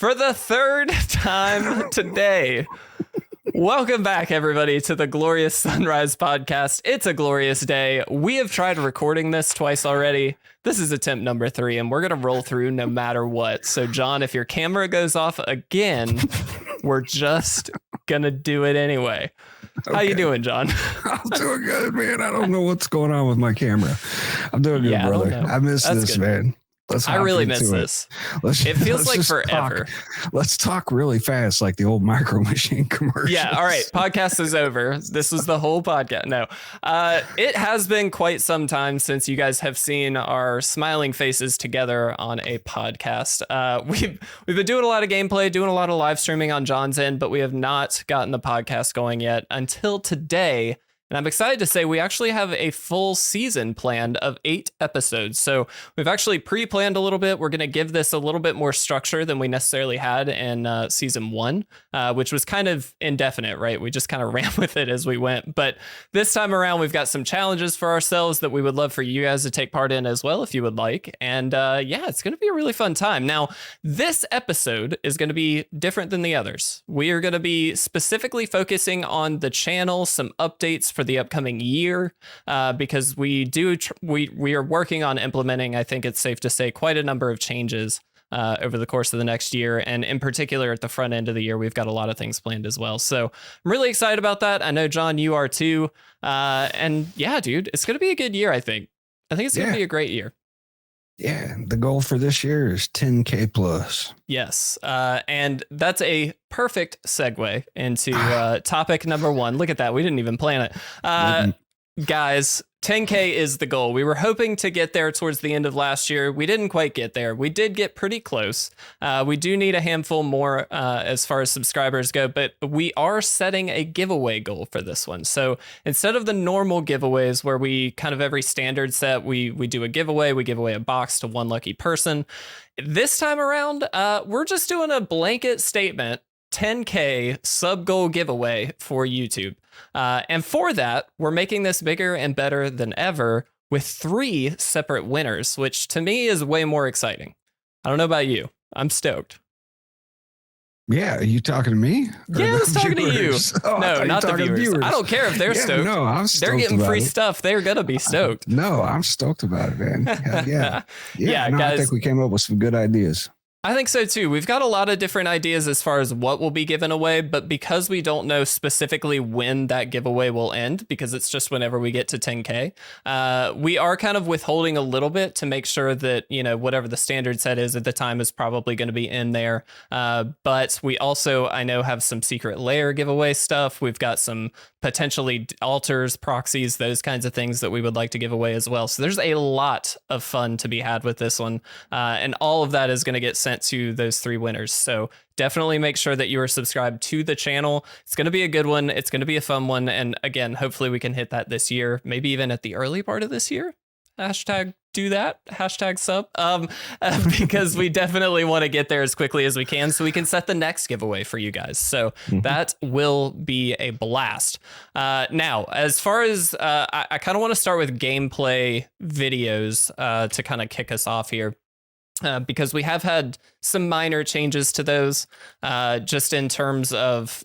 for the third time today. Welcome back, everybody, to the Glorious Sunrise Podcast. It's a glorious day. We have tried recording this twice already. This is attempt number 3, and we're going to roll through no matter what. So, John, if your camera goes off again, we're just going to do it anyway. Okay. How you doing, John? I'm doing good, man. I don't know what's going on with my camera. I'm doing good, brother. I miss this, good. Man. I really miss this. It feels like forever. Let's talk really fast, like the old Micro Machine commercial. Yeah. All right. Podcast is over. This was the whole podcast. No, it has been quite some time since you guys have seen our smiling faces together on a podcast. We've been doing a lot of gameplay, doing a lot of live streaming on John's end, but we have not gotten the podcast going yet until today. And I'm excited to say we actually have a full season planned of 8 episodes. So we've actually pre-planned a little bit. We're going to give this a little bit more structure than we necessarily had in season 1, which was kind of indefinite, right? We just kind of ran with it as we went. But this time around, we've got some challenges for ourselves that we would love for you guys to take part in as well, if you would like. And yeah, it's going to be a really fun time. Now, this episode is going to be different than the others. We are going to be specifically focusing on the channel, some updates for the upcoming year, because we are working on implementing, I think it's safe to say, quite a number of changes over the course of the next year. And in particular, at the front end of the year, we've got a lot of things planned as well. So I'm really excited about that. I know, John, you are too. And yeah, dude, it's going to be a good year, I think. I think it's going to be a great year. Yeah, the goal for this year is 10K plus. Yes, and that's a perfect segue into topic number 1. Look at that. We didn't even plan it. Guys, 10K is the goal. We were hoping to get there towards the end of last year. We didn't quite get there. We did get pretty close. We do need a handful more as far as subscribers go, but we are setting a giveaway goal for this one. So instead of the normal giveaways where we kind of every standard set, we do a giveaway, we give away a box to one lucky person. This time around, we're just doing a blanket statement, 10K sub goal giveaway for YouTube. And for that, we're making this bigger and better than ever with 3 separate winners, which to me is way more exciting. I don't know about you. I'm stoked. Yeah, are you talking to me? Yeah, I was talking to you. Oh, no, not the viewers. I don't care if they're stoked. No, I'm stoked. They're getting free stuff. They're going to be stoked. No, I'm stoked about it, man. Yeah, no, guys, I think we came up with some good ideas. I think so too. We've got a lot of different ideas as far as what will be given away, but because we don't know specifically when that giveaway will end, because it's just whenever we get to 10K, we are kind of withholding a little bit to make sure that, you know, whatever the standard set is at the time is probably going to be in there. But we also, I know, have some secret layer giveaway stuff. We've got some potentially altars, proxies, those kinds of things that we would like to give away as well. So there's a lot of fun to be had with this one. And all of that is going to get sent to those 3 winners. So definitely make sure that you are subscribed to the channel. It's going to be a good one. It's going to be a fun one. And again, hopefully we can hit that this year, maybe even at the early part of this year. Hashtag do that. Hashtag sub. Because we definitely want to get there as quickly as we can so we can set the next giveaway for you guys. So that will be a blast. Now, as far as I kind of want to start with gameplay videos to kind of kick us off here. Because we have had some minor changes to those, just in terms of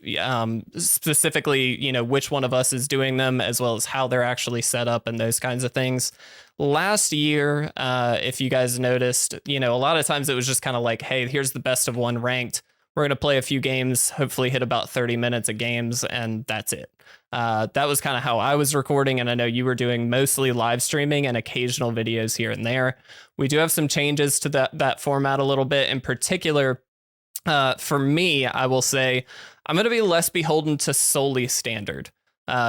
specifically, you know, which one of us is doing them, as well as how they're actually set up and those kinds of things. Last year, if you guys noticed, you know, a lot of times it was just kind of like, hey, here's the best of 1 ranked. We're going to play a few games, hopefully hit about 30 minutes of games, and that's it. That was kind of how I was recording, and I know you were doing mostly live streaming and occasional videos here and there. We do have some changes to that format a little bit. In particular, for me, I will say I'm going to be less beholden to solely standard.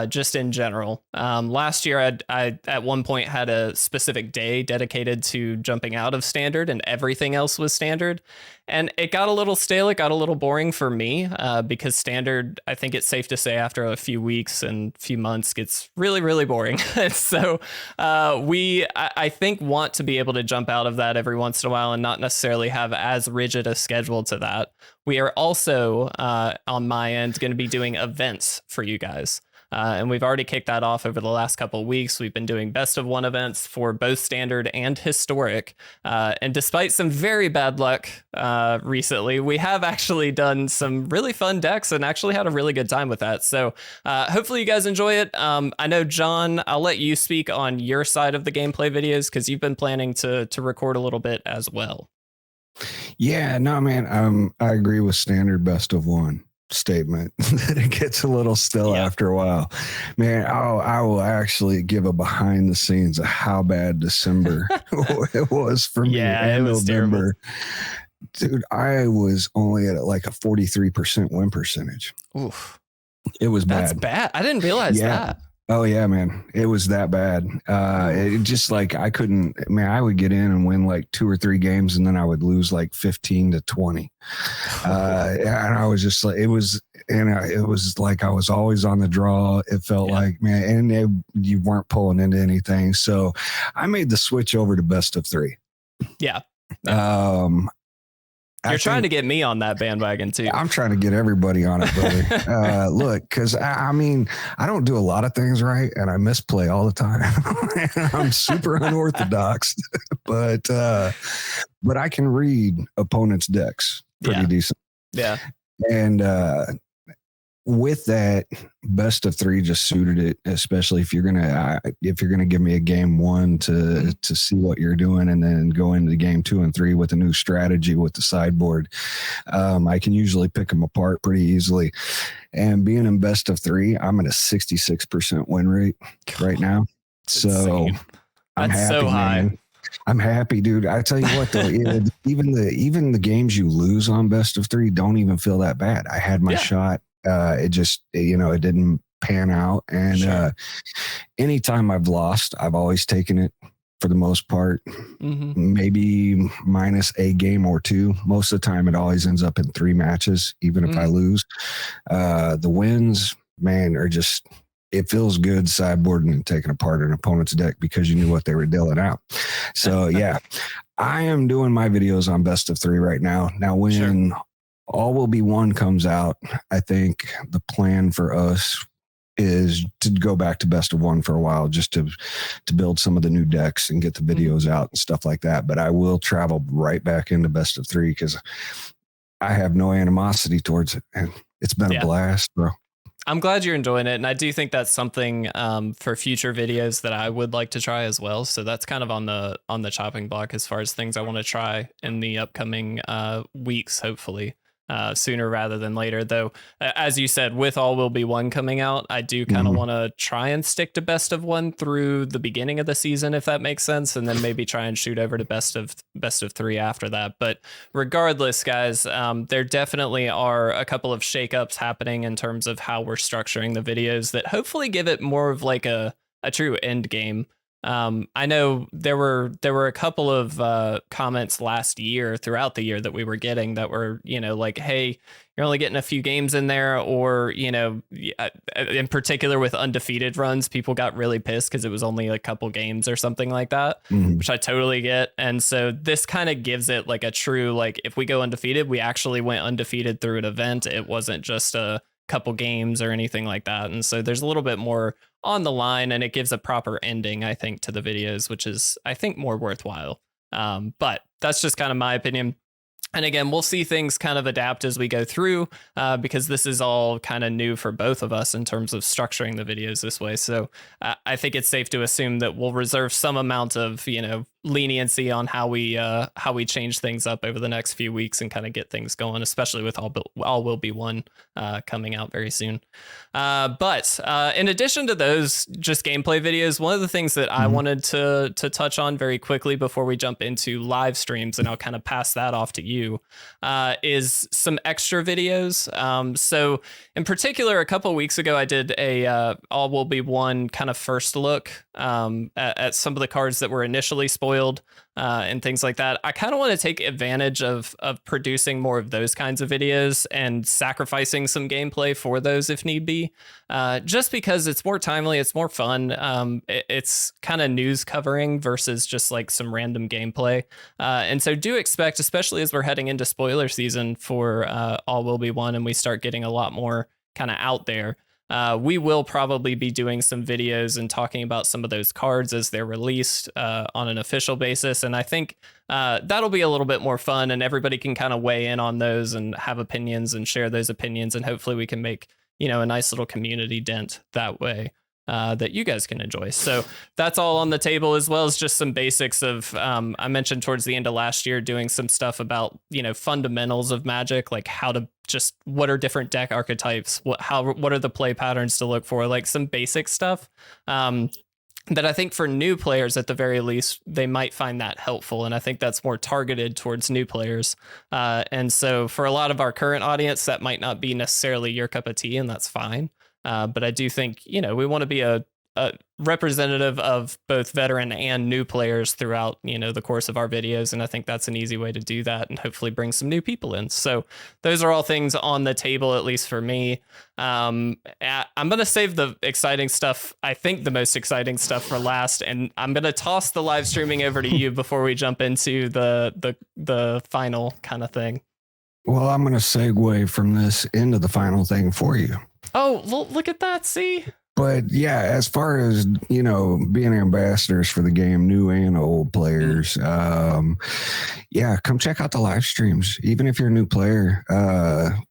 Just in general. Last year, I at one point had a specific day dedicated to jumping out of standard and everything else was standard. And it got a little stale. It got a little boring for me because standard, I think it's safe to say after a few weeks and few months gets really, really boring. So I think, want to be able to jump out of that every once in a while and not necessarily have as rigid a schedule to that. We are also on my end going to be doing events for you guys. And we've already kicked that off over the last couple of weeks. We've been doing best of one events for both standard and historic. And despite some very bad luck recently, we have actually done some really fun decks and actually had a really good time with that. So hopefully you guys enjoy it. I know, John, I'll let you speak on your side of the gameplay videos because you've been planning to record a little bit as well. Yeah, no, man, I agree with standard best of one statement that it gets a little still after a while. Man, I will actually give a behind the scenes of how bad December it was for me. Yeah, it was November. Terrible. Dude, I was only at like a 43% win percentage. Oof. It was bad. That's bad. I didn't realize that. Oh yeah, man. It was that bad. It just like, I couldn't, man, I would get in and win like 2 or 3 games and then I would lose like 15 to 20. And I was just like, it was like, I was always on the draw. It felt like, man, and you weren't pulling into anything. So I made the switch over to best of 3. Yeah. You're trying to get me on that bandwagon too. I'm trying to get everybody on it, brother. Look, because I mean, I don't do a lot of things right, and I misplay all the time. I'm super unorthodox, but I can read opponents' decks pretty decent. Yeah, and with that, best of 3 just suited it, especially if you're gonna give me a game 1 to see what you're doing, and then go into game 2 and 3 with a new strategy with the sideboard. I can usually pick them apart pretty easily. And being in best of 3, I'm at a 66% win rate right now. So I'm happy, so high. man. I'm happy, dude. I tell you what, though, even the games you lose on best of 3 don't even feel that bad. I had my shot. It just, it didn't pan out. And anytime I've lost, I've always taken it for the most part, maybe minus a game or 2. Most of the time, it always ends up in 3 matches, even if I lose. The wins, man, are just, it feels good sideboarding and taking apart an opponent's deck because you knew what they were dealing out. So, yeah, I am doing my videos on best of 3 right now. Now, when All Will Be One comes out, I think the plan for us is to go back to best of 1 for a while, just to build some of the new decks and get the videos out and stuff like that. But I will travel right back into best of 3 because I have no animosity towards it, and it's been a blast, bro. I'm glad you're enjoying it, and I do think that's something for future videos that I would like to try as well. So that's kind of on the chopping block as far as things I want to try in the upcoming weeks, hopefully. Sooner rather than later, though, as you said, with All Will Be One coming out, I do kind of want to try and stick to best of 1 through the beginning of the season, if that makes sense, and then maybe try and shoot over to best of 3 after that. But regardless, guys, there definitely are a couple of shakeups happening in terms of how we're structuring the videos that hopefully give it more of like a true end game. I know there were a couple of comments throughout the year that we were getting that were, like, hey, you're only getting a few games in there, or, in particular with undefeated runs, people got really pissed because it was only a couple games or something like that, which I totally get. And so this kind of gives it like a true, like, if we go undefeated, we actually went undefeated through an event. It wasn't just a couple games or anything like that. And so there's a little bit more on the line, and it gives a proper ending, I think, to the videos, which is, I think, more worthwhile. But that's just kind of my opinion. And again, we'll see things kind of adapt as we go through, because this is all kind of new for both of us in terms of structuring the videos this way. So I think it's safe to assume that we'll reserve some amount of, leniency on how we change things up over the next few weeks and kind of get things going, especially with All Will Be One coming out very soon. But in addition to those just gameplay videos, one of the things that I wanted to touch on very quickly before we jump into live streams, and I'll kind of pass that off to you, is some extra videos. So in particular, a couple of weeks ago, I did a All Will Be One kind of first look at some of the cards that were initially spoiled and things like that. I kind of want to take advantage of producing more of those kinds of videos and sacrificing some gameplay for those if need be, just because it's more timely, it's more fun. It's kind of news covering versus just like some random gameplay. And so do expect, especially as we're heading into spoiler season for All Will Be One and we start getting a lot more kind of out there, We will probably be doing some videos and talking about some of those cards as they're released on an official basis. And I think that'll be a little bit more fun, and everybody can kind of weigh in on those and have opinions and share those opinions. And hopefully we can make, a nice little community dent that way. That you guys can enjoy. So that's all on the table, as well as just some basics of, I mentioned towards the end of last year, doing some stuff about, fundamentals of Magic, like what are different deck archetypes? What are the play patterns to look for? Like some basic stuff that I think for new players, at the very least, they might find that helpful. And I think that's more targeted towards new players. And so for a lot of our current audience, that might not be necessarily your cup of tea, and that's fine. But I do think, we want to be a representative of both veteran and new players throughout, the course of our videos. And I think that's an easy way to do that and hopefully bring some new people in. So those are all things on the table, at least for me. I'm going to save the exciting stuff, I think the most exciting stuff, for last. And I'm going to toss the live streaming over to you before we jump into the final kind of thing. Well, I'm going to segue from this into the final thing for you. Oh, well, look at that. See? But yeah, as far as, being ambassadors for the game, new and old players, come check out the live streams. Even if you're a new player,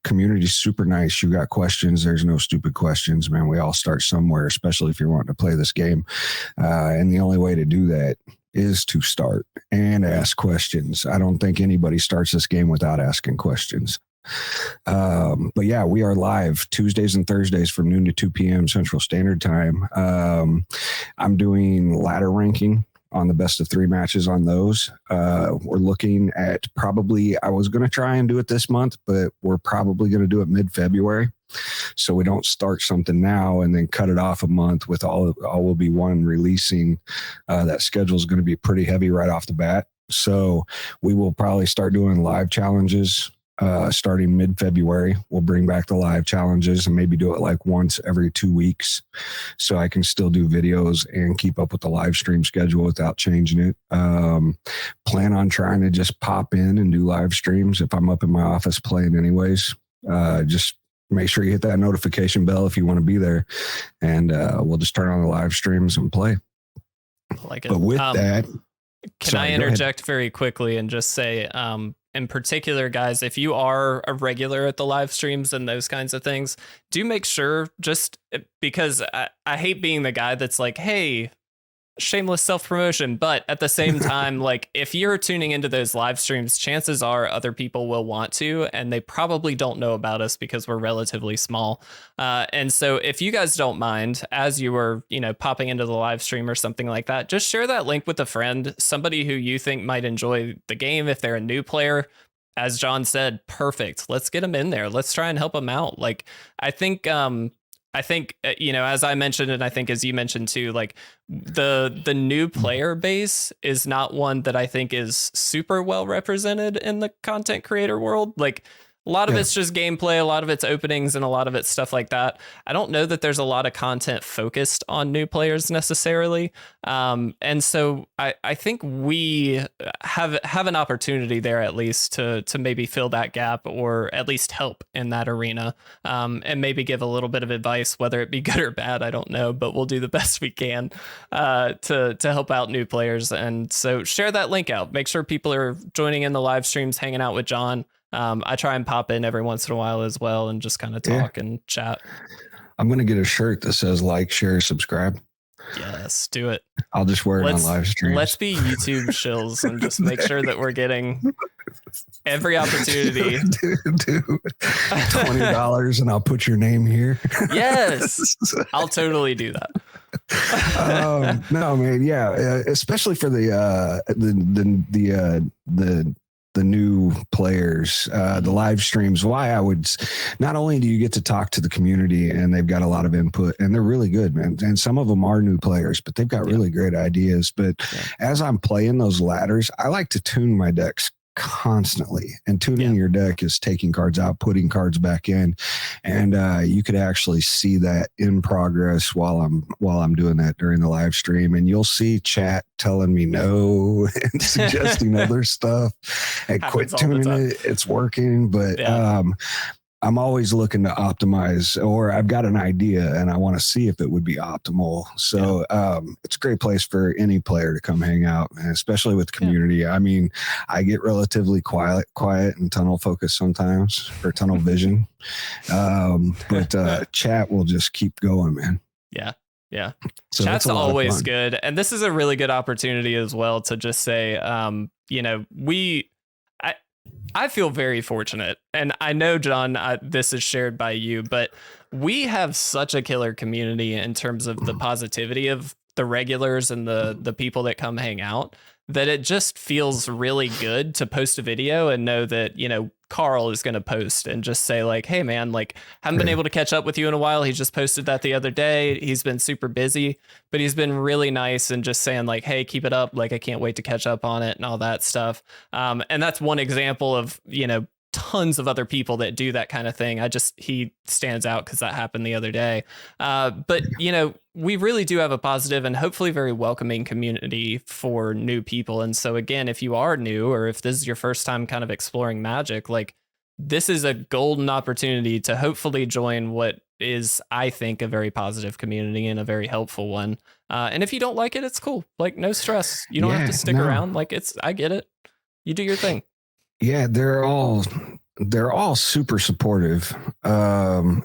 community's super nice. You got questions. There's no stupid questions, man. We all start somewhere, especially if you're wanting to play this game. And the only way to do that is to start and ask questions. I don't think anybody starts this game without asking questions. But yeah, we are live Tuesdays and Thursdays from noon to 2 p.m. Central Standard Time. I'm doing ladder ranking on the best of 3 matches on those. We're looking at I was going to try and do it this month, but we're probably going to do it mid-February. So we don't start something now and then cut it off a month with all will be one releasing. That schedule is going to be pretty heavy right off the bat. So we will probably start doing live challenges starting mid-February. We'll bring back the live challenges and maybe do it like once every 2 weeks, so I can still do videos and keep up with the live stream schedule without changing it. Plan on trying to just pop in and do live streams if I'm up in my office playing anyways. Just make sure you hit that notification bell if you want to be there, and we'll just turn on the live streams and play. Like it. But with that, I interject very quickly and just say, in particular, guys, if you are a regular at the live streams and those kinds of things, do make sure, just because I hate being the guy that's like, hey, shameless self-promotion, but at the same time, like, if you're tuning into those live streams, chances are other people will want to, and they probably don't know about us because we're relatively small. And so if you guys don't mind, as you were, popping into the live stream or something like that, just share that link with a friend, somebody who you think might enjoy the game. If they're a new player, as John said, perfect. Let's get them in there. Let's try and help them out. Like, I think, as I mentioned, and I think as you mentioned too, like the new player base is not one that I think is super well represented in the content creator world. Like, a lot of it's just gameplay, a lot of it's openings, and a lot of it's stuff like that. I don't know that there's a lot of content focused on new players necessarily. And so I think we have an opportunity there, at least to maybe fill that gap, or at least help in that arena, and maybe give a little bit of advice, whether it be good or bad, I don't know, but we'll do the best we can to help out new players. And so share that link out. Make sure people are joining in the live streams, hanging out with John. I try and pop in every once in a while as well and just kind of talk and chat. I'm going to get a shirt that says like, share, subscribe. Yes, do it. I'll just wear it on live streams. Let's be YouTube shills and just make sure that we're getting every opportunity. Dude, $20 and I'll put your name here. Yes, I'll totally do that. No, man. Yeah. Especially for the new players, the live streams. Why I would, not only do you get to talk to the community and they've got a lot of input and they're really good, man. And some of them are new players, but they've got really great ideas. But as I'm playing those ladders, I like to tune my decks constantly, and tuning your deck is taking cards out, putting cards back in, and you could actually see that in progress while I'm doing that during the live stream, and you'll see chat telling me no and suggesting other stuff and quit tuning it. It's working, but I'm always looking to optimize, or I've got an idea and I want to see if it would be optimal. So it's a great place for any player to come hang out, and especially with community. I mean, I get relatively quiet and tunnel focused sometimes, or tunnel vision. But chat will just keep going, man. Yeah. Yeah. So Chat's always good. And this is a really good opportunity as well to just say, you know, I feel very fortunate, and I know, John, this is shared by you, but we have such a killer community in terms of the positivity of the regulars and the people that come hang out, that it just feels really good to post a video and know that, you know, Carl is going to post and just say like, hey man, like, haven't been able to catch up with you in a while. He just posted that the other day. He's been super busy, but he's been really nice and just saying like, hey, keep it up. Like, I can't wait to catch up on it and all that stuff. And that's one example of, you know, tons of other people that do that kind of thing. He stands out because that happened the other day. But, you know, we really do have a positive and hopefully very welcoming community for new people. And so again, if you are new, or if this is your first time kind of exploring Magic, like, this is a golden opportunity to hopefully join what is, I think, a very positive community and a very helpful one. And if you don't like it, it's cool. Like, no stress. You don't have to stick around. Like, I get it. You do your thing. Yeah, they're all super supportive,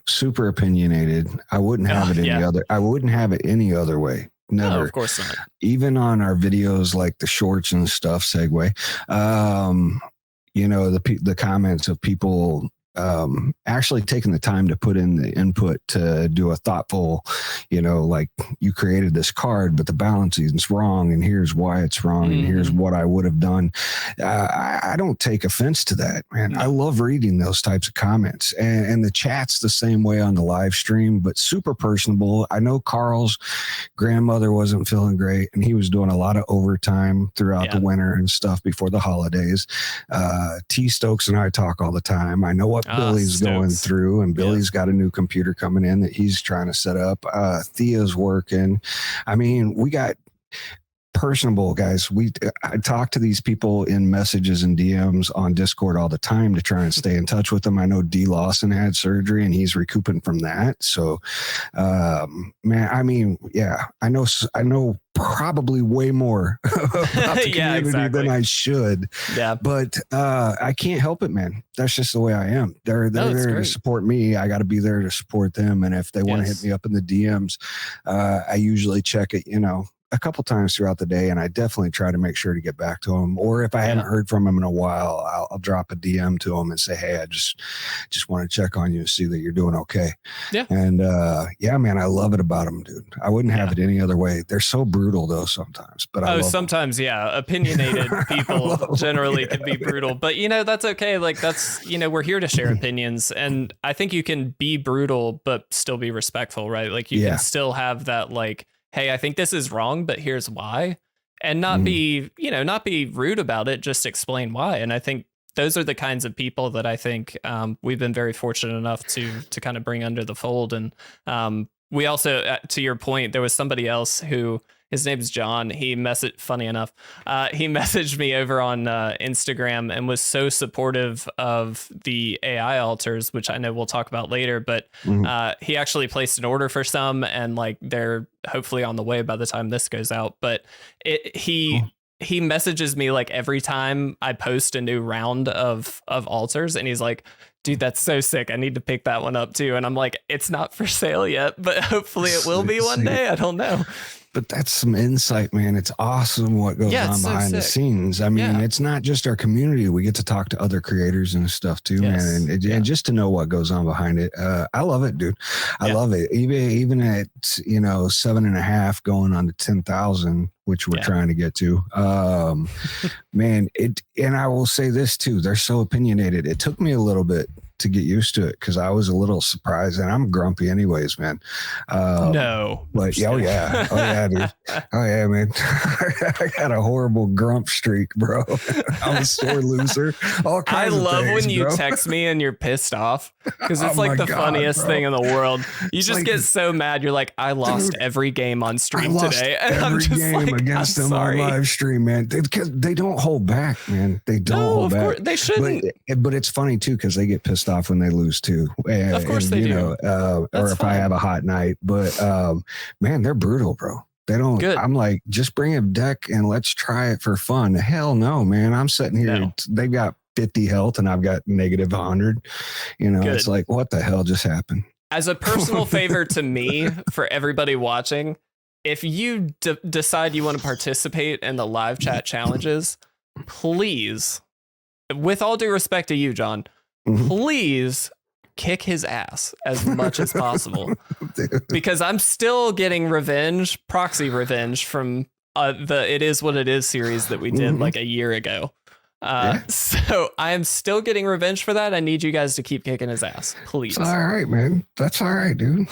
super opinionated. I wouldn't have it any other way. Never. No, of course not. Even on our videos, like the shorts and stuff, segue. You know, the comments of people actually taking the time to put in the input to do a thoughtful, you know, like, you created this card, but the balancing is wrong, and here's why it's wrong, and here's what I would have done. I don't take offense to that, man. I love reading those types of comments, and the chat's the same way on the live stream, but super personable. I know Carl's grandmother wasn't feeling great, and he was doing a lot of overtime throughout the winter and stuff before the holidays. T Stokes and I talk all the time. I know what Billy's going through, and Billy's got a new computer coming in that he's trying to set up. Thea's working. I mean, we got personable guys. I talk to these people in messages and DMs on Discord all the time to try and stay in touch with them. I know D Lawson had surgery and he's recouping from that. So, man, I mean, yeah, I know probably way more about the community than I should. Yeah. But I can't help it, man. That's just the way I am. They're there to support me. I got to be there to support them. And if they want to hit me up in the DMs, I usually check it, you know, a couple times throughout the day, and I definitely try to make sure to get back to them. Or if I haven't heard from them in a while, I'll drop a DM to them and say, hey, I just want to check on you and see that you're doing okay. Yeah. And yeah, man, I love it about them, dude. I wouldn't have it any other way. They're so brutal though sometimes, but sometimes them. Yeah, opinionated people generally can be brutal, but you know, that's okay. Like, that's, you know, we're here to share opinions, and I think you can be brutal but still be respectful, right? Like, you can still have that, like, hey, I think this is wrong, but here's why, and not be rude about it. Just explain why. And I think those are the kinds of people that I think we've been very fortunate enough to kind of bring under the fold. And we also, to your point, there was somebody else who, his name's John. He funny enough, he messaged me over on Instagram and was so supportive of the AI altars, which I know we'll talk about later, but he actually placed an order for some, and like, they're hopefully on the way by the time this goes out. But he messages me like every time I post a new round of altars, and he's like, dude, that's so sick. I need to pick that one up too. And I'm like, it's not for sale yet, but hopefully it will be one day. I don't know. But that's some insight, man. It's awesome what goes on behind the scenes. I mean, it's not just our community. We get to talk to other creators and stuff too, man. And just to know what goes on behind it. I love it, dude. I love it. Even at, you know, 7.5 going on to 10,000, which we're trying to get to. Man, and I will say this too. They're so opinionated. It took me a little bit to get used to it, because I was a little surprised, and I'm grumpy anyways, man. No, but oh yeah, dude. Oh yeah, man. I got a horrible grump streak, bro. I'm a sore loser. All kinds I love of things, when you bro. text me and you're pissed off, because it's like the funniest thing in the world. You just get so mad. You're like, I lost every game on stream today, and I'm just game like, against them on live stream, man. They don't hold back, man. They don't hold back. They shouldn't. But it's funny too, because they get pissed off off when they lose too. Of course they do. Or if I have a hot night. But man, they're brutal, bro. They don't. Good. I'm like, just bring a deck and let's try it for fun. Hell no, man. I'm sitting here. No. They've got 50 health and I've got negative 100. You know, Good. It's like, what the hell just happened? As a personal favor to me, for everybody watching, if you decide you want to participate in the live chat challenges, please, with all due respect to you, John, please kick his ass as much as possible. Because I'm still getting proxy revenge from the It Is What It Is series that we did like a year ago. So I am still getting revenge for that. I need you guys to keep kicking his ass, please. It's all right, man. That's all right, dude.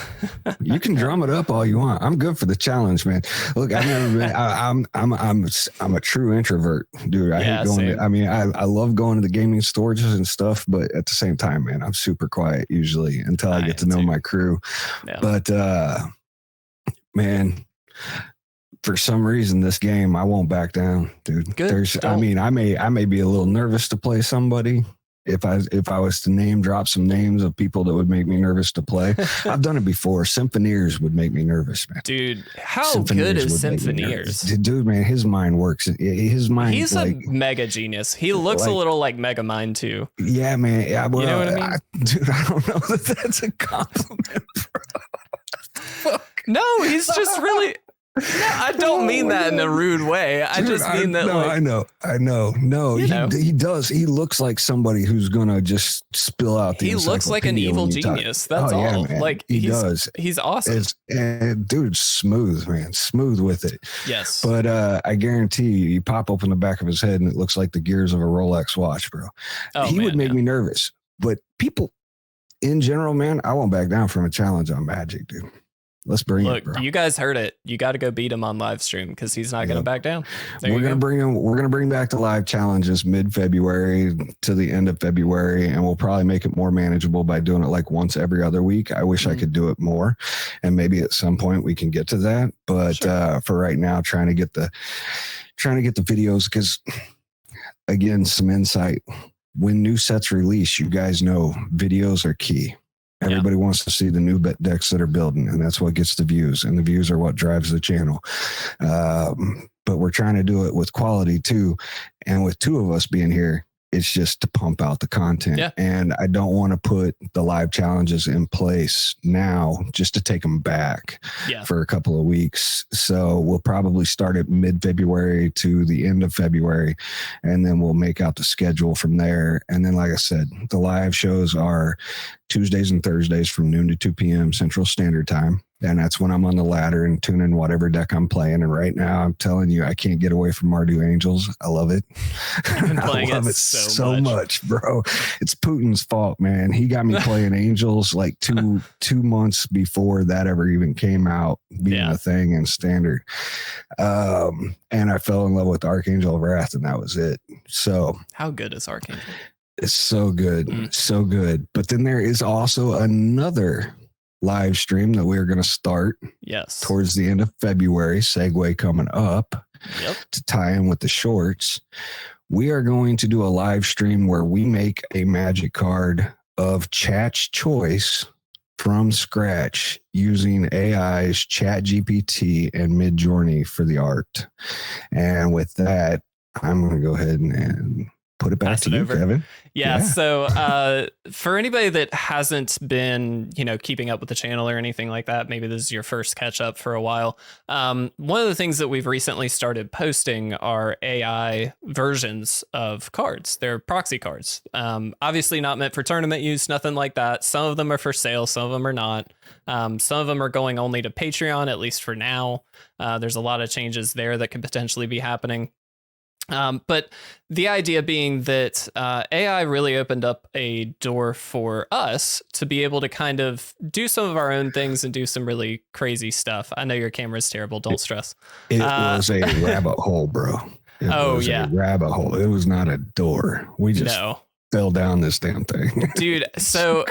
You can drum it up all you want. I'm good for the challenge, man. Look, I've never been. I'm a true introvert, dude. I hate going. I love going to the gaming storages and stuff, but at the same time, man, I'm super quiet usually until I get to know my crew. Yeah. But man. For some reason, this game, I won't back down, dude. Good. I may be a little nervous to play somebody. If I was to name drop some names of people that would make me nervous to play, I've done it before. Symphoneers would make me nervous, man. Dude, how good is Symphoneers? Dude, man, his mind works. His mind. He's like, a mega genius. He looks a little like Megamind too. Yeah, man. Yeah, well, you know what I mean? Dude, I don't know that that's a compliment, bro. No, he's just really. No, I don't mean that in a rude way. I just mean that. No, like, I know. No, he does. He looks like somebody who's gonna just spill out the. He looks like an evil genius. That's all. Yeah, like he does. He's awesome. Dude, smooth, man, smooth with it. Yes. But I guarantee you pop open the back of his head and it looks like the gears of a Rolex watch, bro. He would make me nervous. But people, in general, man, I won't back down from a challenge on Magic, dude. Let's bring it, bro. You guys heard it. You got to go beat him on live stream because he's not going to back down. We're gonna bring back the live challenges mid-February to the end of February, and we'll probably make it more manageable by doing it like once every other week. I wish I could do it more, and maybe at some point we can get to that. But for right now, trying to get the videos, because again, some insight. When new sets release, you guys know videos are key. Everybody wants to see the new decks that are building, and that's what gets the views, and the views are what drives the channel. But we're trying to do it with quality too. And with two of us being here, it's just to pump out the content. Yeah. And I don't want to put the live challenges in place now just to take them back for a couple of weeks. So we'll probably start at mid-February to the end of February, and then we'll make out the schedule from there. And then, like I said, the live shows are Tuesdays and Thursdays from noon to 2 p.m. Central Standard Time. And that's when I'm on the ladder and tuning whatever deck I'm playing. And right now, I'm telling you, I can't get away from Mardu Angels. I love it. I love it so much, bro. It's Putin's fault, man. He got me playing Angels like two months before that ever even came out, being a thing in Standard. And I fell in love with Archangel of Wrath, and that was it. So how good is Archangel? It's so good. So good. But then there is also another live stream that we're going to start towards the end of February. Segue coming up to tie in with the shorts. We are going to do a live stream where we make a magic card of chat's choice from scratch using AI's ChatGPT and Midjourney for the art. And with that, I'm going to go ahead and put it back to you, Kevin. Yeah. So for anybody that hasn't been, keeping up with the channel or anything like that, maybe this is your first catch up for a while. One of the things that we've recently started posting are AI versions of cards. They're proxy cards. Obviously not meant for tournament use, nothing like that. Some of them are for sale. Some of them are not. Some of them are going only to Patreon, at least for now. There's a lot of changes there that could potentially be happening. But the idea being that AI really opened up a door for us to be able to kind of do some of our own things and do some really crazy stuff. I know your camera's terrible. Don't stress. It was a rabbit hole, bro. It was a rabbit hole. It was not a door. We just fell down this damn thing. Dude, so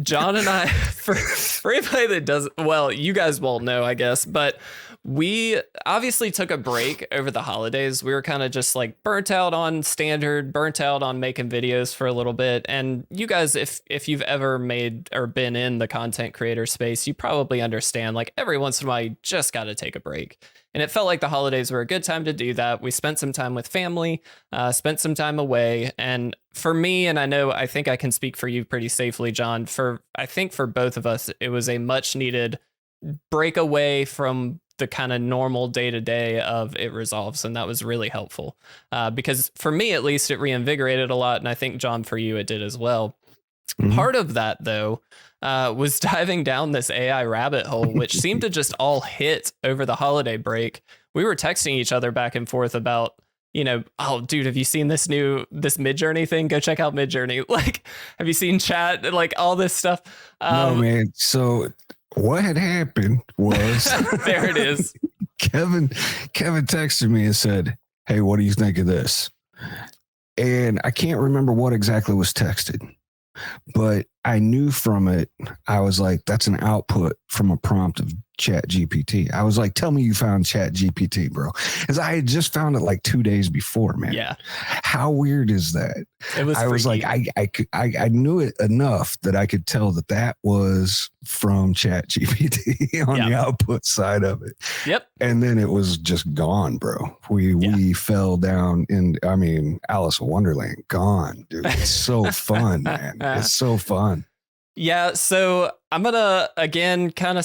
John and I, for anybody that doesn't, well, you guys won't know, I guess, but We obviously took a break over the holidays. We were kind of just like burnt out on standard, burnt out on making videos for a little bit. And you guys, if you've ever made or been in the content creator space, you probably understand like every once in a while you just got to take a break. And it felt like the holidays were a good time to do that. We spent some time with family, spent some time away. And for me, and I think I can speak for you pretty safely, John, I think for both of us, it was a much needed break away from the kind of normal day to day of It Resolves. And that was really helpful because for me, at least, it reinvigorated a lot. And I think, John, for you, it did as well. Mm-hmm. Part of that, though, was diving down this AI rabbit hole, which seemed to just all hit over the holiday break. We were texting each other back and forth about, oh, dude, have you seen this Midjourney thing? Go check out Midjourney. Like, have you seen chat? Like all this stuff. No, man. So what had happened was there it is. Kevin texted me and said, "Hey, what do you think of this?" And I can't remember what exactly was texted, but I knew from it, I was like, that's an output from a prompt of Chat GPT. I was like, tell me you found Chat GPT, bro. Because I had just found it like 2 days before, man. Yeah. How weird is that? I was like, I knew it enough that I could tell that was from Chat GPT on the output side of it. Yep. And then it was just gone, bro. We fell down in, Alice in Wonderland, gone, dude. It's so fun, man. It's so fun. Yeah, so I'm going to, again, kind of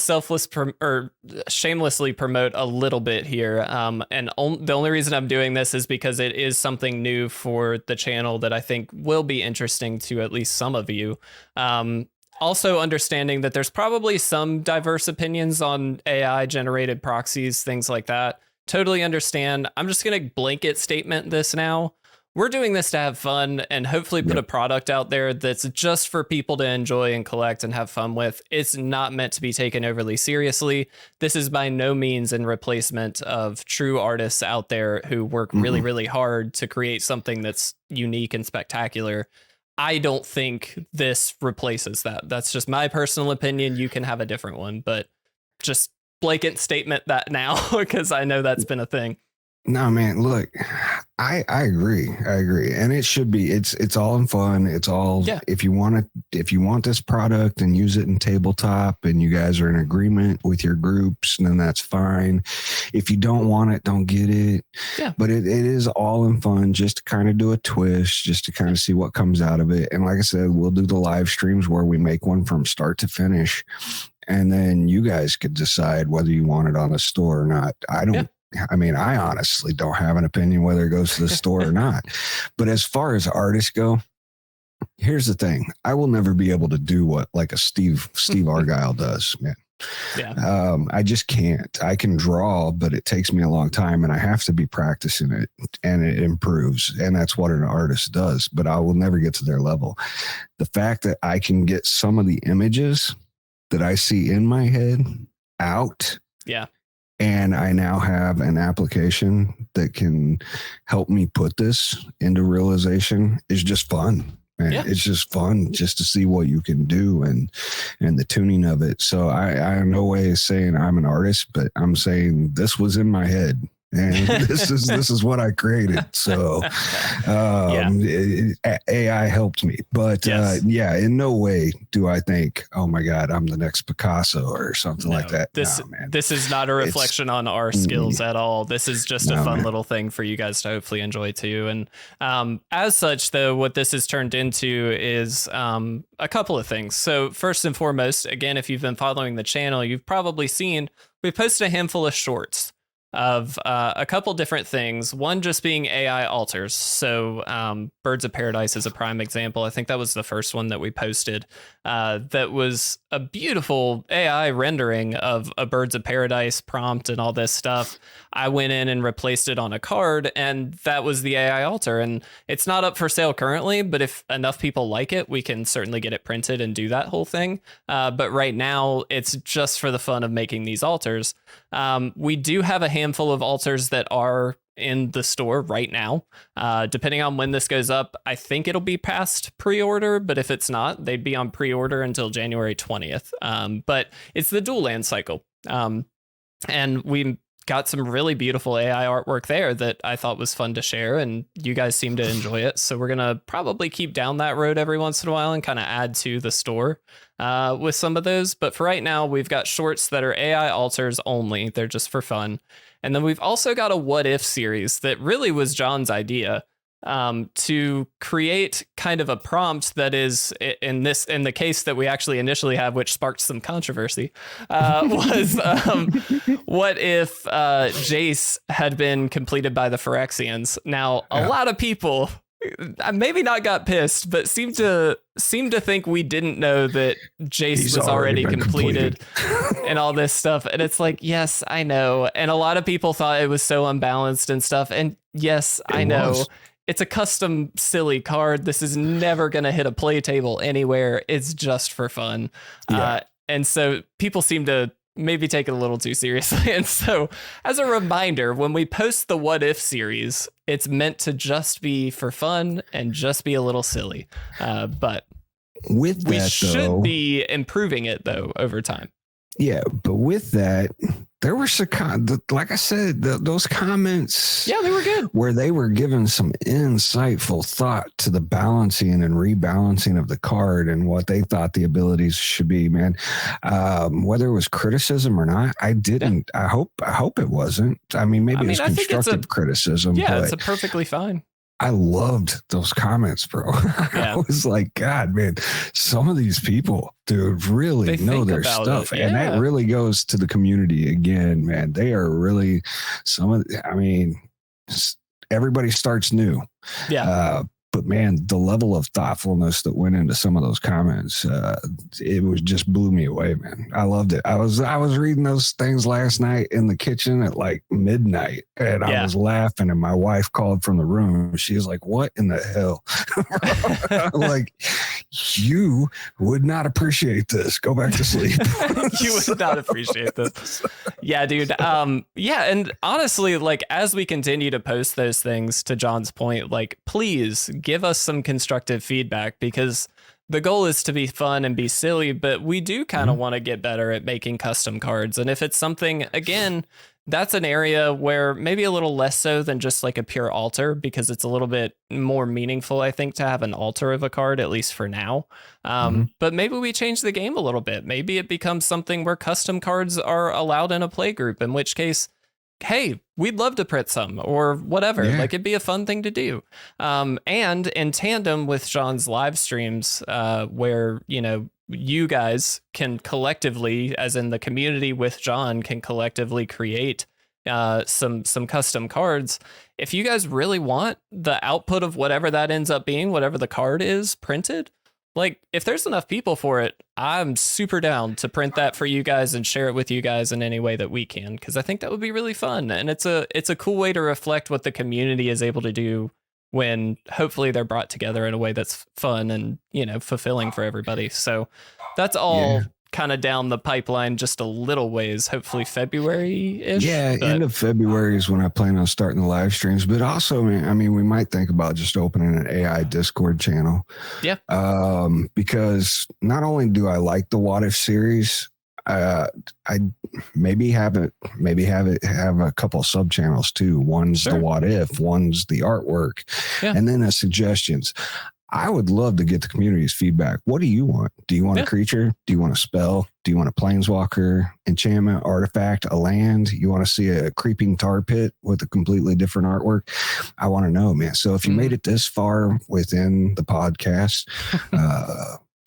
shamelessly promote a little bit here. The only reason I'm doing this is because it is something new for the channel that I think will be interesting to at least some of you. Also understanding that there's probably some diverse opinions on AI generated proxies, things like that. Totally understand. I'm just going to blanket statement this now. We're doing this to have fun and hopefully put a product out there that's just for people to enjoy and collect and have fun with. It's not meant to be taken overly seriously. This is by no means in replacement of true artists out there who work really, really hard to create something that's unique and spectacular. I don't think this replaces that. That's just my personal opinion. You can have a different one, but just blanket statement that now because I know that's been a thing. No, man, look, I agree. And it should be, it's all in fun. It's all, if you want this product and use it in tabletop and you guys are in agreement with your groups, then that's fine. If you don't want it, don't get it. Yeah. But it is all in fun just to kind of do a twist, just to kind of see what comes out of it. And like I said, we'll do the live streams where we make one from start to finish. And then you guys could decide whether you want it on the store or not. I honestly don't have an opinion whether it goes to the store or not. But as far as artists go, here's the thing. I will never be able to do what like a Steve Argyle does, man. Yeah. I just can't. I can draw, but it takes me a long time and I have to be practicing it and it improves. And that's what an artist does, but I will never get to their level. The fact that I can get some of the images that I see in my head out. Yeah. And I now have an application that can help me put this into realization is just fun. Man. Yeah. It's just fun just to see what you can do and the tuning of it. So I have no way of saying I'm an artist, but I'm saying this was in my head. And this is what I created. So AI helped me. But in no way do I think, oh my God, I'm the next Picasso or something like that. This is not a reflection on our skills at all. This is just a fun little thing for you guys to hopefully enjoy too. And as such, though, what this has turned into is a couple of things. So first and foremost, again, if you've been following the channel, you've probably seen we posted a handful of shorts of a couple different things. One just being AI alters. So Birds of Paradise is a prime example. I think that was the first one that we posted. That was a beautiful AI rendering of a Birds of Paradise prompt and all this stuff. I went in and replaced it on a card, and that was the AI alter. And it's not up for sale currently, but if enough people like it, we can certainly get it printed and do that whole thing. But right now, it's just for the fun of making these alters. We do have a handful of alters that are in the store right now. Depending on when this goes up, I think it'll be past pre-order, but if it's not, they'd be on pre-order until January 20th. But it's the dual land cycle. And we got some really beautiful AI artwork there that I thought was fun to share, and you guys seem to enjoy it. So we're going to probably keep down that road every once in a while and kind of add to the store with some of those. But for right now, we've got shorts that are AI alters only. They're just for fun. And then we've also got a what if series that really was John's idea, to create kind of a prompt that is in the case that we actually initially have, which sparked some controversy, was what if Jace had been completed by the Phyrexians? Now, a lot of people maybe not got pissed, but seem to think we didn't know that Jace was already completed and all this stuff. And it's like, yes, I know. And a lot of people thought it was so unbalanced and stuff. And yes, I know. It's a custom silly card. This is never going to hit a play table anywhere. It's just for fun. Yeah. And so people seem to maybe take it a little too seriously. And so as a reminder, when we post the what if series, it's meant to just be for fun and just be a little silly. But with that, we should be improving it though over time. Yeah, but with that, there were some, like I said, those comments. Yeah, they were good. Where they were giving some insightful thought to the balancing and rebalancing of the card and what they thought the abilities should be, man. Whether it was criticism or not, I didn't. Yeah. I hope it wasn't. I mean, maybe it's constructive criticism. Yeah, it's a perfectly fine. I loved those comments, bro. Yeah. I was like, God, man, some of these people, dude, really know their stuff. Yeah. And that really goes to the community again, man. They are really everybody starts new. Yeah. But man, the level of thoughtfulness that went into some of those comments, it was just blew me away, man. I loved it. I was reading those things last night in the kitchen at like midnight, and I was laughing. And my wife called from the room. She was like, "What in the hell?" I'm like, you would not appreciate this. Go back to sleep. You would not appreciate this. Yeah, dude. Yeah, and honestly, like as we continue to post those things, to John's point, like please give us some constructive feedback, because the goal is to be fun and be silly, but we do kind of want to get better at making custom cards. And if it's something, again, that's an area where maybe a little less so than just like a pure alter, because it's a little bit more meaningful, I think, to have an alter of a card, at least for now. But maybe we change the game a little bit. Maybe it becomes something where custom cards are allowed in a play group, in which case, hey, we'd love to print some or whatever. Yeah. Like it'd be a fun thing to do. And in tandem with John's live streams, where, you know, you guys can collectively, as in the community with John, can collectively create some custom cards. If you guys really want the output of whatever that ends up being, whatever the card is printed, like if there's enough people for it, I'm super down to print that for you guys and share it with you guys in any way that we can, because I think that would be really fun. And it's a cool way to reflect what the community is able to do when hopefully they're brought together in a way that's fun and, you know, fulfilling for everybody. So that's all kind of down the pipeline just a little ways, hopefully February-ish. Yeah, end of February is when I plan on starting the live streams. But also, I mean, we might think about just opening an AI Discord channel. Yeah. Because not only do I like the What If series, I maybe have a couple of sub channels too. One's the What If, one's the artwork, and then the suggestions. I would love to get the community's feedback. What do you want? Do you want a creature? Do you want a spell? Do you want a planeswalker, enchantment, artifact, a land? You want to see a creeping tar pit with a completely different artwork? I want to know, man. So if you made it this far within the podcast,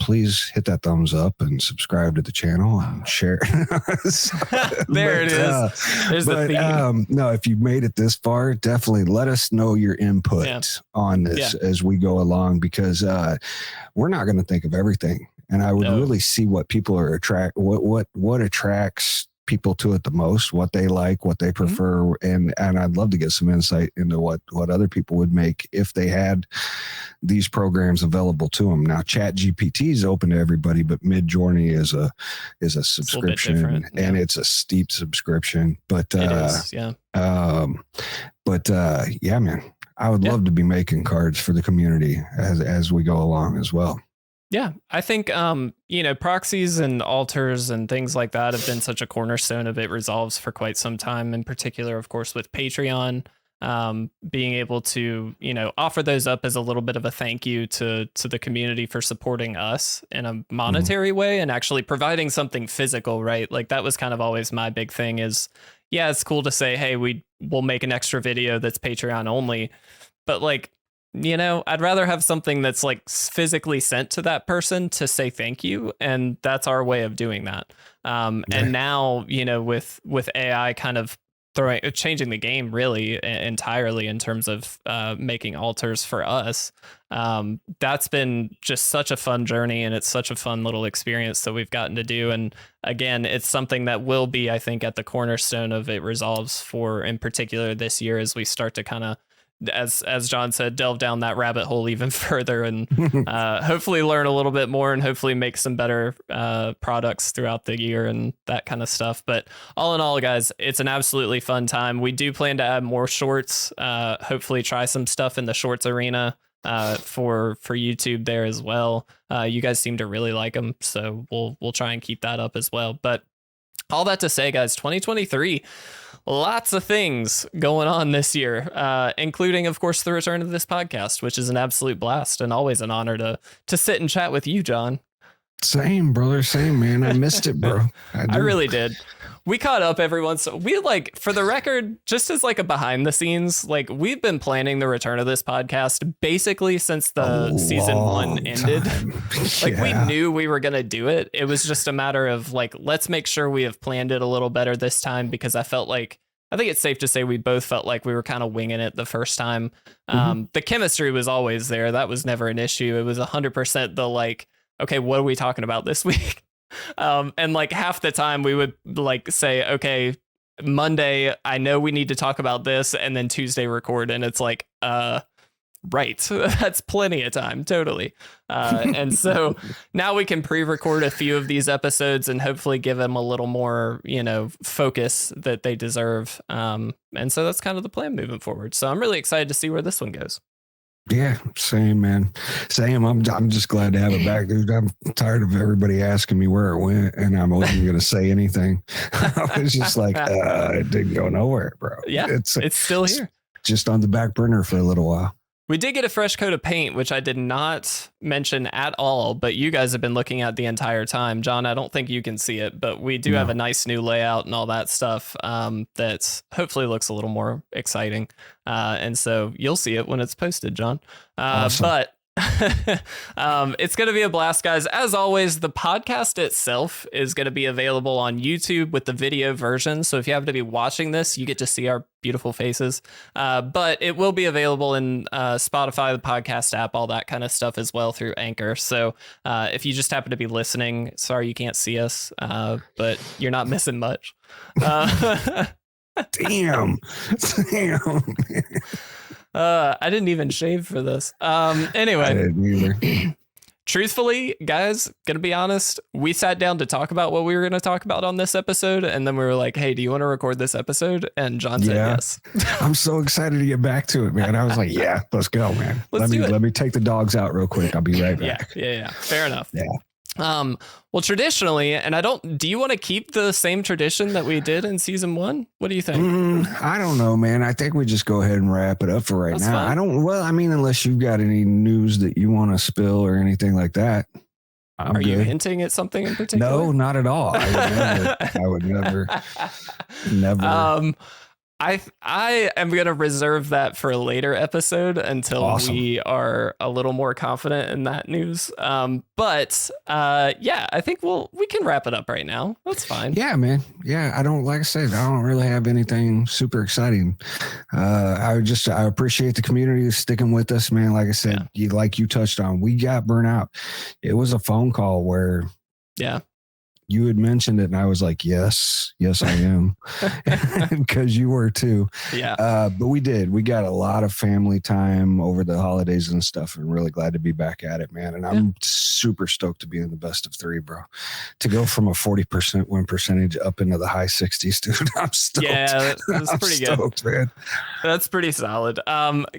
please hit that thumbs up and subscribe to the channel and share. There it is. There's the theme. No, if you've made it this far, definitely let us know your input on this as we go along, because we're not going to think of everything. And I would really see what people are what attracts people to it the most, what they like, what they prefer. And I'd love to get some insight into what other people would make if they had these programs available to them. Now, Chat GPT is open to everybody, but Midjourney is a subscription, and it's a steep subscription. But it is, yeah. Yeah, man, I would love to be making cards for the community as we go along as well. Yeah, I think proxies and alters and things like that have been such a cornerstone of It Resolves for quite some time. In particular, of course, with Patreon, being able to offer those up as a little bit of a thank you to the community for supporting us in a monetary way and actually providing something physical, right? Like that was kind of always my big thing. Is yeah, it's cool to say, hey, we'll make an extra video that's Patreon only, but like, I'd rather have something that's like physically sent to that person to say thank you. And that's our way of doing that. And now, with AI kind of changing the game really entirely in terms of making alters for us. That's been just such a fun journey, and it's such a fun little experience that we've gotten to do. And again, it's something that will be, I think, at the cornerstone of It Resolves for, in particular, this year as we start to kind of, as John said, delve down that rabbit hole even further and hopefully learn a little bit more and hopefully make some better products throughout the year and that kind of stuff. But all in all, guys, it's an absolutely fun time. We do plan to add more shorts, hopefully try some stuff in the shorts arena for YouTube there as well. You guys seem to really like them, so we'll try and keep that up as well. But all that to say, guys, 2023, lots of things going on this year, including, of course, the return of this podcast, which is an absolute blast and always an honor to sit and chat with you, John. Same, brother. Same, man. I missed it, bro. I really did. We caught up every once. We for the record, just as like a behind the scenes, like we've been planning the return of this podcast basically since the season 1 ended. Like we knew we were going to do it. It was just a matter of like, let's make sure we have planned it a little better this time, because I think it's safe to say we both felt like we were kind of winging it the first time. The chemistry was always there. That was never an issue. It was 100% the like, okay, what are we talking about this week? And like half the time we would like say, okay, Monday, I know we need to talk about this, and then Tuesday record. And it's like, right. That's plenty of time. Totally. And so now we can pre-record a few of these episodes and hopefully give them a little more, focus that they deserve. And so that's kind of the plan moving forward. So I'm really excited to see where this one goes. Yeah, same, man. Same. I'm just glad to have it back, dude. I'm tired of everybody asking me where it went, and I wasn't going to say anything. I was just like, it didn't go nowhere, bro. Yeah, it's still here. Just on the back burner for a little while. We did get a fresh coat of paint, which I did not mention at all, but you guys have been looking at the entire time. John, I don't think you can see it, but we do have a nice new layout and all that stuff that hopefully looks a little more exciting. And so you'll see it when it's posted, John. Awesome. But it's going to be a blast, guys. As always, the podcast itself is going to be available on YouTube with the video version. So if you happen to be watching this, you get to see our beautiful faces. But it will be available in Spotify, the podcast app, all that kind of stuff as well through Anchor. So if you just happen to be listening, sorry you can't see us, but you're not missing much. Damn. I didn't even shave for this. Anyway, I didn't either. Truthfully, guys, gonna be honest, we sat down to talk about what we were gonna talk about on this episode, and then we were like, "Hey, do you want to record this episode?" And John said yes. I'm so excited to get back to it, man. I was like, "Yeah, let's go, man. Let me take the dogs out real quick. I'll be right back." Yeah. Fair enough. Yeah. Well, traditionally, and do you want to keep the same tradition that we did in season 1? What do you think? I don't know, man. I think we just go ahead and wrap it up for right now. Fine. Unless you've got any news that you want to spill or anything like that. Are you hinting at something in particular? No, not at all. I would never. I am going to reserve that for a later episode until we are a little more confident in that news. But I think we can wrap it up right now. That's fine. Yeah, man. Yeah, like I said, I don't really have anything super exciting. I appreciate the community sticking with us, man. Like I said, you touched on, we got burnt out. It was a phone call where you had mentioned it, and I was like, yes, I am, because you were too. Yeah. But we got a lot of family time over the holidays and stuff, and really glad to be back at it, man. And I'm super stoked to be in the best of 3, bro. To go from a 40% win percentage up into the high 60s, dude. I'm stoked. Yeah, that's pretty stoked, good, man. That's pretty solid.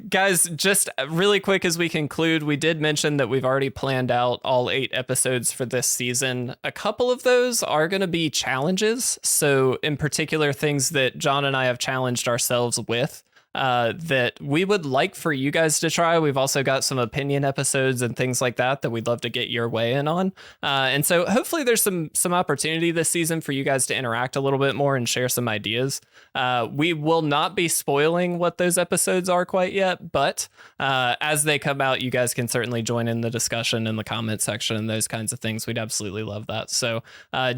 Guys, just really quick as we conclude, we did mention that we've already planned out all 8 episodes for this season. A couple of those are going to be challenges. So in particular, things that John and I have challenged ourselves with. That we would like for you guys to try. We've also got some opinion episodes and things like that we'd love to get your way in on. And so hopefully there's some opportunity this season for you guys to interact a little bit more and share some ideas. We will not be spoiling what those episodes are quite yet, but as they come out, you guys can certainly join in the discussion in the comment section and those kinds of things. We'd absolutely love that. So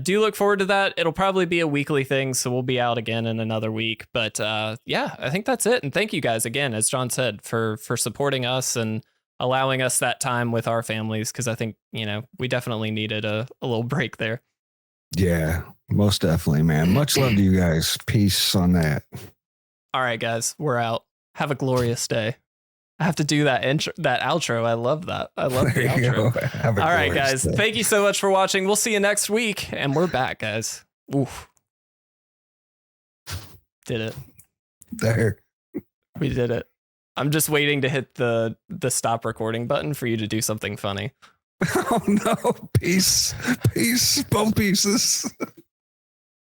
do look forward to that. It'll probably be a weekly thing, so we'll be out again in another week. But yeah, I think that's it. And thank you guys again, as John said, for supporting us and allowing us that time with our families, because I think, we definitely needed a little break there. Yeah, most definitely, man. Much love to you guys. Peace on that. All right, guys, we're out. Have a glorious day. I have to do that outro. I love that. I love the outro. All right, guys. Day. Thank you so much for watching. We'll see you next week. And we're back, guys. Oof. Did it. There. We did it. I'm just waiting to hit the stop recording button for you to do something funny. Oh no. Peace. Both pieces.